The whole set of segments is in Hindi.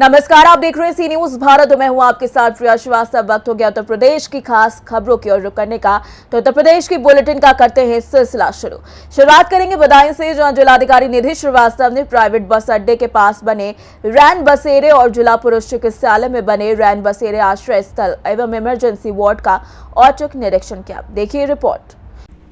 नमस्कार, आप देख रहे हैं सी न्यूज भारत। मैं हूं आपके साथ प्रिया श्रीवास्तव। वक्त हो गया उत्तर प्रदेश की खास खबरों की ओर रुख करने का, तो उत्तर प्रदेश की बुलेटिन का करते हैं सिलसिला शुरुआत करेंगे बदायूं से, जहां जिलाधिकारी निधि श्रीवास्तव ने प्राइवेट बस अड्डे के पास बने रैन बसेरे और जिला पुरुष चिकित्सालय में बने रैन बसेरे आश्रय स्थल एवं इमरजेंसी वार्ड का औचक निरीक्षण किया। देखिए रिपोर्ट।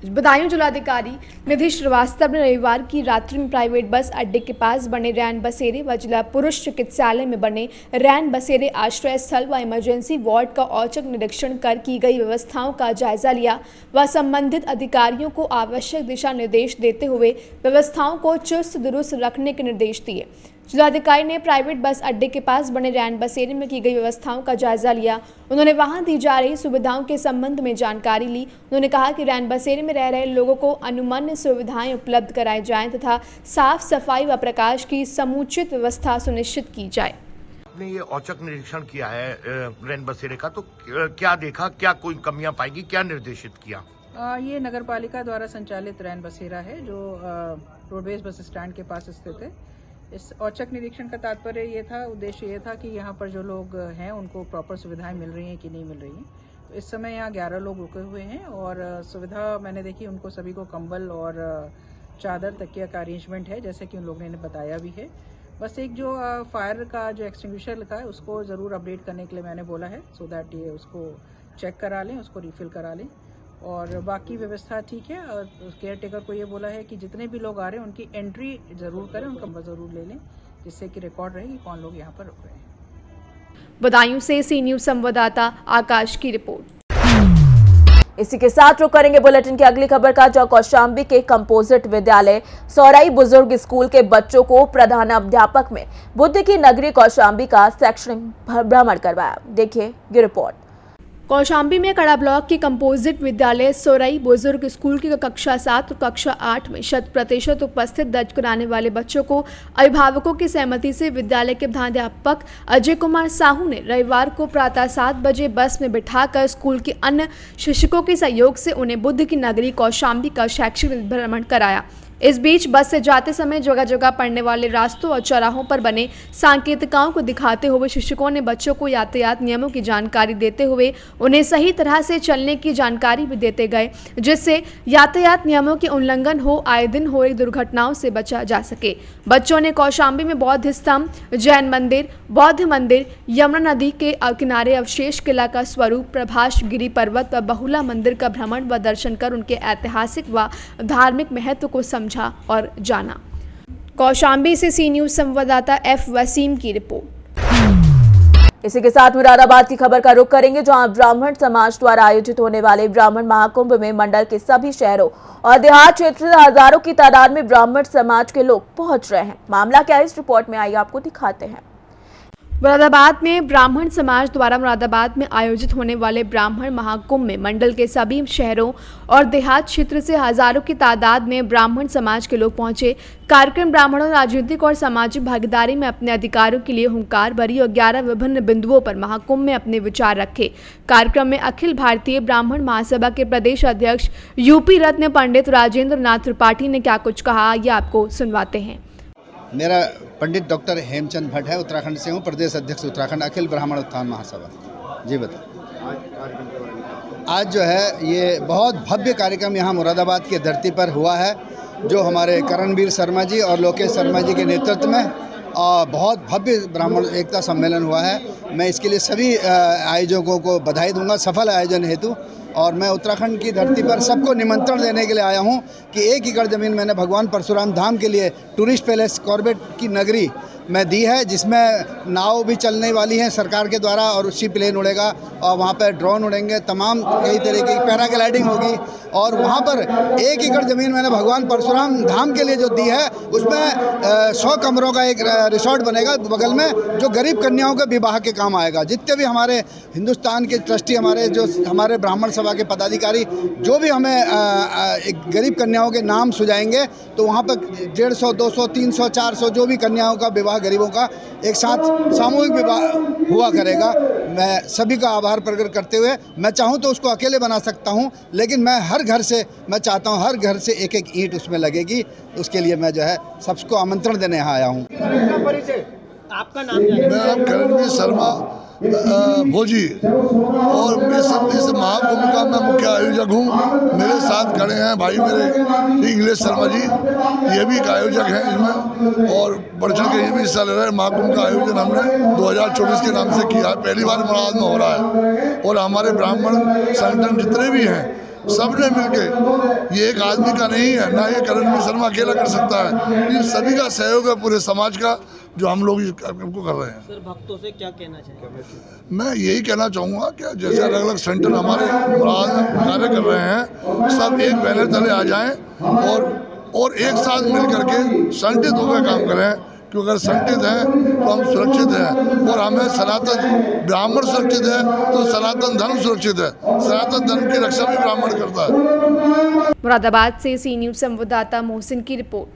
बदायूं जिलाधिकारी निधि श्रीवास्तव ने रविवार की रात्रि में प्राइवेट बस अड्डे के पास बने रैन बसेरे व जिला पुरुष चिकित्सालय में बने रैन बसेरे आश्रय स्थल व इमरजेंसी वार्ड का औचक निरीक्षण कर की गई व्यवस्थाओं का जायजा लिया व संबंधित अधिकारियों को आवश्यक दिशा निर्देश देते हुए व्यवस्थाओं को चुस्त दुरुस्त रखने के निर्देश दिए। जिलाधिकारी ने प्राइवेट बस अड्डे के पास बने रैन बसेरे में की गई व्यवस्थाओं का जायजा लिया। उन्होंने वहां दी जा रही सुविधाओं के संबंध में जानकारी ली। उन्होंने कहा कि रैन बसेरे में रह रहे लोगों को अनुमन्य सुविधाएं उपलब्ध कराई जाएं तथा साफ सफाई व प्रकाश की समुचित व्यवस्था सुनिश्चित की जाए। आपने ये औचक निरीक्षण किया है रैन बसेरे का, तो क्या देखा, क्या कोई कमियां पाएगी, क्या निर्देशित किया? ये नगर पालिका द्वारा संचालित रैन बसेरा है जो रोडवेज बस स्टैंड के पास स्थित है। इस औचक निरीक्षण का तात्पर्य ये था, उद्देश्य ये था कि यहाँ पर जो लोग हैं उनको प्रॉपर सुविधाएं मिल रही हैं कि नहीं मिल रही हैं। तो इस समय यहाँ 11 लोग रुके हुए हैं और सुविधा मैंने देखी, उनको सभी को कंबल और चादर तकिया का अरेंजमेंट है, जैसे कि उन लोगों ने बताया भी है। बस एक जो फायर का जो एक्सटिंग्विशर लिखा है उसको ज़रूर अपडेट करने के लिए मैंने बोला है, सो दैट ये उसको चेक करा लें, उसको रिफ़िल करा लें और बाकी व्यवस्था ठीक है। और केयर टेकर को ये बोला है कि जितने भी लोग आ रहे हैं उनकी एंट्री ज़रूर करें, उनका ज़रूर ले लें, जिससे कि रिकॉर्ड रहे कि कौन लोग यहाँ पर रुक रहे हैं। बदायूं से सी न्यूज संवाददाता आकाश की रिपोर्ट। इसी के साथ रुक करेंगे बुलेटिन की अगली खबर का, जो कौशाम्बी के कंपोजिट विद्यालय सौराई बुजुर्ग स्कूल के बच्चों को प्रधानाध्यापक में बुद्ध की नगरी कौशाम्बी का शैक्षणिक भ्रमण करवाया। देखिए ये रिपोर्ट। कौशाम्बी में कड़ा ब्लॉक के कंपोजिट विद्यालय सौराई बुजुर्ग स्कूल की कक्षा 7 और कक्षा 8 में 100% उपस्थित दर्ज कराने वाले बच्चों को अभिभावकों की सहमति से विद्यालय के प्रधानाध्यापक अजय कुमार साहू ने रविवार को प्रातः 7 बजे बस में बिठाकर स्कूल के अन्य शिक्षकों के सहयोग से उन्हें बुद्ध की नगरी कौशाम्बी का शैक्षणिक भ्रमण कराया। इस बीच बस से जाते समय जगह जगह पड़ने वाले रास्तों और चौराहों पर बने सांकेतिकाओं को दिखाते हुए शिक्षकों ने बच्चों को यातायात नियमों की जानकारी देते हुए उन्हें सही तरह से चलने की जानकारी भी देते गए, जिससे यातायात नियमों के उल्लंघन हो आए दिन हो रही दुर्घटनाओं से बचा जा सके। बच्चों ने कौशाम्बी में बौद्ध स्तंभ, जैन मंदिर, बौद्ध मंदिर, यमुना नदी के किनारे अवशेष किला का स्वरूप, प्रभास गिरी पर्वत व बहुला मंदिर का भ्रमण व दर्शन कर उनके ऐतिहासिक व धार्मिक महत्व को समझा और जाना। कौशाम्बी से सी न्यूज संवाददाता एफ वसीम की रिपोर्ट। इसी के साथ मुरादाबाद की खबर का रुख करेंगे, जहां ब्राह्मण समाज द्वारा आयोजित होने वाले ब्राह्मण महाकुंभ में मंडल के सभी शहरों और देहात क्षेत्र से हजारों की तादाद में ब्राह्मण समाज के लोग पहुंच रहे हैं। मामला क्या है, इस रिपोर्ट में आइए आपको दिखाते हैं। मुरादाबाद में ब्राह्मण समाज द्वारा मुरादाबाद में आयोजित होने वाले ब्राह्मण महाकुंभ में मंडल के सभी शहरों और देहात क्षेत्र से हजारों की तादाद में ब्राह्मण समाज के लोग पहुंचे। कार्यक्रम ब्राह्मणों राजनीतिक और सामाजिक भागीदारी में अपने अधिकारों के लिए हुंकार भरी और 11 विभिन्न बिंदुओं पर महाकुंभ में अपने विचार रखे। कार्यक्रम में अखिल भारतीय ब्राह्मण महासभा के प्रदेश अध्यक्ष यूपी रत्न पंडित राजेंद्र नाथ त्रिपाठी ने क्या कुछ कहा, ये आपको सुनवाते हैं। मेरा पंडित डॉक्टर हेमचंद भट्ट है, उत्तराखंड से हूँ, प्रदेश अध्यक्ष उत्तराखंड अखिल ब्राह्मण उत्थान महासभा। जी बताइए। आज जो है ये बहुत भव्य कार्यक्रम यहाँ मुरादाबाद की धरती पर हुआ है, जो हमारे करणवीर शर्मा जी और लोकेश शर्मा जी के नेतृत्व में बहुत भव्य ब्राह्मण एकता सम्मेलन हुआ है। मैं इसके लिए सभी आयोजकों को बधाई दूंगा सफल आयोजन हेतु। और मैं उत्तराखंड की धरती पर सबको निमंत्रण देने के लिए आया हूं कि 1 एकड़ ज़मीन मैंने भगवान परशुराम धाम के लिए टूरिस्ट पैलेस कॉर्बेट की नगरी में दी है, जिसमें नाव भी चलने वाली हैं सरकार के द्वारा और उसी प्लेन उड़ेगा और वहाँ पर ड्रोन उड़ेंगे, तमाम कई तरीके की पैराग्लाइडिंग होगी। और वहाँ पर 1 एकड़ ज़मीन मैंने भगवान परशुराम धाम के लिए जो दी है, उसमें 100 कमरों का एक रिसोर्ट बनेगा बगल में, जो गरीब कन्याओं के विवाह के काम आएगा। जितने भी हमारे हिंदुस्तान के ट्रस्टी, हमारे ब्राह्मण सभा के पदाधिकारी जो भी हमें एक गरीब कन्याओं के नाम सुझाएंगे, तो वहाँ पर 150, 200, 300, 400 जो भी कन्याओं का विवाह गरीबों का एक साथ सामूहिक विवाह हुआ करेगा। मैं सभी का आभार प्रकट करते हुए, मैं चाहूँ तो उसको अकेले बना सकता हूँ, लेकिन मैं चाहता हूँ हर घर से एक ईंट उसमें लगेगी। उसके लिए मैं जो है सबको आमंत्रण देने यहाँ आया हूँ। आपका नाम क्या है? मेरा नाम करणवीर शर्मा भोजी और मैं सब इस महाकुंभ का मैं मुख्य आयोजक हूँ। मेरे साथ खड़े हैं भाई मेरे इंग्लिश शर्मा जी, ये भी एक आयोजक हैं इसमें और बढ़ चढ़ के ये भी हिस्सा ले रहे हैं। महाकुंभ का आयोजन हमने 2024 के नाम से किया है, पहली बार मुराद में हो रहा है और हमारे ब्राह्मण संगठन जितने भी हैं सब ने मिलके, ये एक आदमी का नहीं है, ना ये करणवीर शर्मा अकेला कर सकता है, ये सभी का सहयोग है पूरे समाज का जो हम लोग इस कार्यक्रम को कर रहे हैं। सर भक्तों से क्या कहना चाहिए? मैं यही कहना चाहूँगा कि जैसे अलग अलग सेंटर हमारे मुराद में कार्य कर रहे हैं, सब एक बैनर तले आ जाएं और एक साथ मिल करके संगठित होकर काम करें, क्योंकि अगर संगठित हैं तो हम सुरक्षित हैं और हमें सनातन ब्राह्मण सुरक्षित है तो सनातन धर्म सुरक्षित है। सनातन धर्म की रक्षा भी ब्राह्मण करता है। मुरादाबाद से सी न्यूज संवाददाता मोहसिन की रिपोर्ट।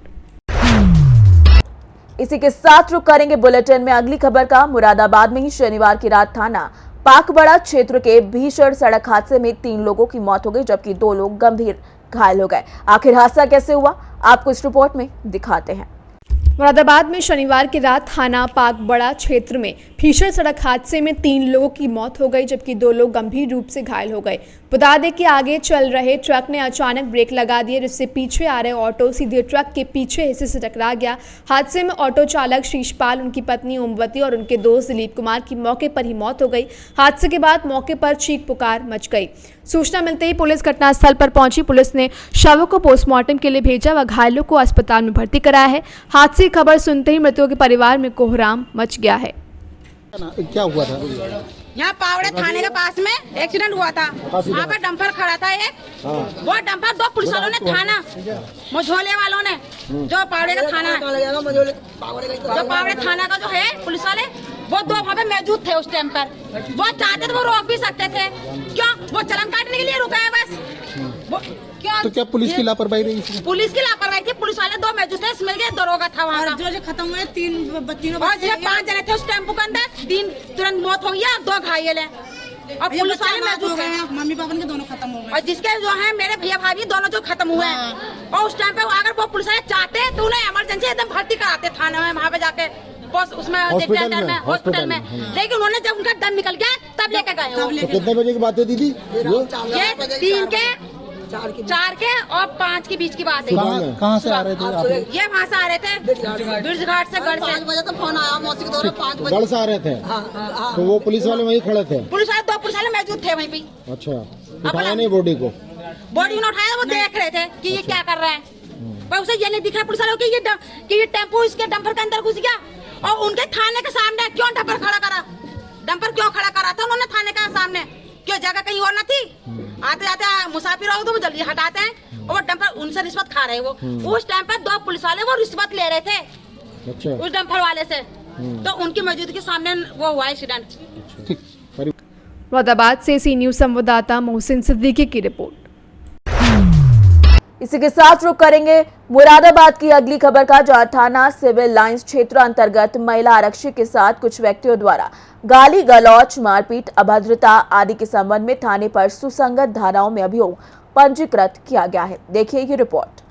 इसी के साथ रुक करेंगे बुलेटिन में अगली खबर का। मुरादाबाद में ही शनिवार की रात थाना पाकबड़ा क्षेत्र के भीषण सड़क हादसे में 3 लोगों की मौत हो गई, जबकि 2 लोग गंभीर घायल हो गए। आखिर हादसा कैसे हुआ, आपको इस रिपोर्ट में दिखाते हैं। मुरादाबाद में शनिवार की रात थाना पाकबड़ा क्षेत्र में भीषण सड़क हादसे में 3 लोगों की मौत हो गई, जबकि 2 लोग गंभीर रूप से घायल हो गए। बता दें कि आगे चल रहे ट्रक ने अचानक ब्रेक लगा दिए, जिससे पीछे आ रहे ऑटो सीधे ट्रक के पीछे हिस्से से टकरा गया। हादसे में ऑटो चालक शीशपाल, उनकी पत्नी ओमवती और उनके दोस्त दिलीप कुमार की मौके पर ही मौत हो गई। हादसे के बाद मौके पर चीख पुकार मच गई। सूचना मिलते ही पुलिस घटनास्थल पर पहुंची। पुलिस ने शवों को पोस्टमार्टम के लिए भेजा व घायलों को अस्पताल में भर्ती कराया है। हादसे की खबर सुनते ही मृतकों के परिवार में कोहराम मच गया है। क्या हुआ था? यहाँ पावड़े थाने के पास में एक्सीडेंट हुआ था। वहाँ पर डंपर खड़ा था एक, वो डंपर 2 पुलिस वालों ने थाना मझोले वालों ने, जो पावड़े का थाना है, जो पावड़े थाना का जो है पुलिस वाले, वो 2 वहाँ पे मौजूद थे उस टाइम पर। वो चाहते थे वो रोक भी सकते थे, क्यों? वो चलन काटने के लिए रुका है बस। क्यों? तो क्या पुलिस की लापरवाही रही? पुलिस की लापरवाही थी। पुलिस वाले 2 मौजूद थे, इसमें के दरोगा था वहाँ का। जो खत्म हुए 3 बच्चियों और 5 जने थे उस टेम्पो के अंदर, 3 तुरंत मौत हो गई, 2 घायल है और पुलिस वाले मौजूद थे। मम्मी पापा के दोनों खत्म हो गए और जिसके जो है मेरे भैया भाभी दोनों जो खत्म हुए हैं। और उस टाइम पे अगर वो पुलिस वाले चाहते तो उन्हें इमरजेंसी एकदम भर्ती कराते थाने में, वहाँ पे जाके उसमें हॉस्पिटल में। लेकिन उन्होंने जब उनका दम निकल गया तब लेके गए। तो कितने बजे की बात है दीदी? ये 3 के 4 के और 5 के बीच की बात है। कहाँ से आ रहे थे आप? ये वहाँ से आ रहे थे, ब्रिज घाट से, गढ़ से। 5 बजे तो फोन आया मौसी के दौरे 5 बजे गढ़ से आ रहे थे। तो वो पुलिस वाले वहीं खड़े थे? पुलिस वाले 2 पुलिस वाले मौजूद थे वहीं पे। अच्छा, उठाया नहीं बॉडी को? बॉडी ने उठाया, वो देख रहे थे कि ये क्या कर रहा है, पर उसे ये नहीं दिख रहा पुलिस वालों कि ये टेम्पो इसके डंपर के अंदर घुस गया। और उनके थाने के सामने क्यों डंपर खड़ा करा? डंपर क्यों खड़ा करा था उन्होंने थाने के सामने? क्यों जगह कहीं और न थी? आते आते मुसाफिर हो तो वो जल्दी हटाते हैं और वो डंपर उनसे रिश्वत खा रहे वो। उस टाइम पर 2 पुलिस वाले वो रिश्वत ले रहे थे। अच्छा। उस डंपर वाले से, तो उनकी मौजूदगी के सामने वो हुआ एक्सीडेंट। मुरादाबाद से सी न्यूज संवाददाता मोहसिन सिद्दीकी की रिपोर्ट। इसी के साथ रुक करेंगे मुरादाबाद की अगली खबर का, जहां थाना सिविल लाइंस क्षेत्र अंतर्गत महिला आरक्षी के साथ कुछ व्यक्तियों द्वारा गाली गलौच, मारपीट, अभद्रता आदि के संबंध में थाने पर सुसंगत धाराओं में अभियोग पंजीकृत किया गया है। देखिए ये रिपोर्ट।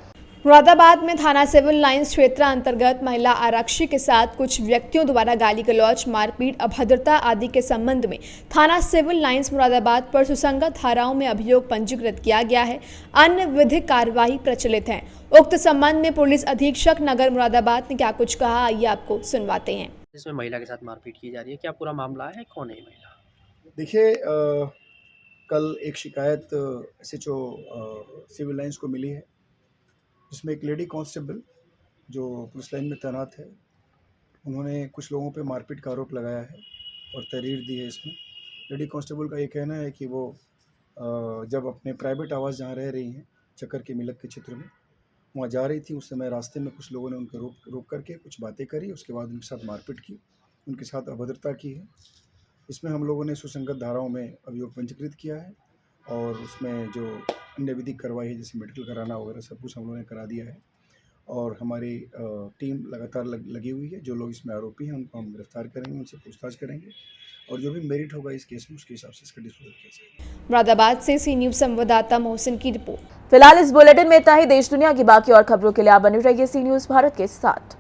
मुरादाबाद में थाना सिविल लाइंस क्षेत्र अंतर्गत महिला आरक्षी के साथ कुछ व्यक्तियों द्वारा गाली गलौच, मारपीट, अभद्रता आदि के संबंध में थाना सिविल लाइंस मुरादाबाद पर सुसंगत धाराओं में अभियोग पंजीकृत किया गया है। अन्य विधिक कार्यवाही प्रचलित है। उक्त संबंध में पुलिस अधीक्षक नगर मुरादाबाद ने क्या कुछ कहा, आइए आपको सुनवाते हैं। जिसमें महिला के साथ मारपीट की जा रही है, क्या पूरा मामला है? कौन है महिला? देखिए, कल एक शिकायत SHO सिविल लाइंस को मिली है, जिसमें एक लेडी कांस्टेबल जो पुलिस लाइन में तैनात है, उन्होंने कुछ लोगों पे मारपीट का आरोप लगाया है और तहरीर दी है। इसमें लेडी कांस्टेबल का ये कहना है कि वो जब अपने प्राइवेट आवास जहाँ रह रही हैं चक्कर के मिलक के क्षेत्र में, वहाँ जा रही थी, उस समय रास्ते में कुछ लोगों ने उनको रोक करके कुछ बातें करी, उसके बाद उनके साथ मारपीट की, उनके साथ अभद्रता की है। इसमें हम लोगों ने सुसंगत धाराओं में अभियोग पंजीकृत किया है और उसमें जो अन्य विधिक कार्रवाई है, जैसे मेडिकल कराना वगैरह, सब कुछ हम लोगों ने करा दिया है। और हमारी टीम लगातार लगी हुई है। जो लोग इसमें आरोपी हैं उनको हम गिरफ्तार करेंगे, उनसे पूछताछ करेंगे और जो भी मेरिट होगा इस केस में उसके हिसाब से इसका डिस्पोजल किया जाएगा। मुरादाबाद से सी न्यूज संवाददाता मोहसिन की रिपोर्ट। फिलहाल इस बुलेटिन में इतना ही। देश दुनिया की बाकी और खबरों के लिए आप बने रहिए सी न्यूज भारत के साथ।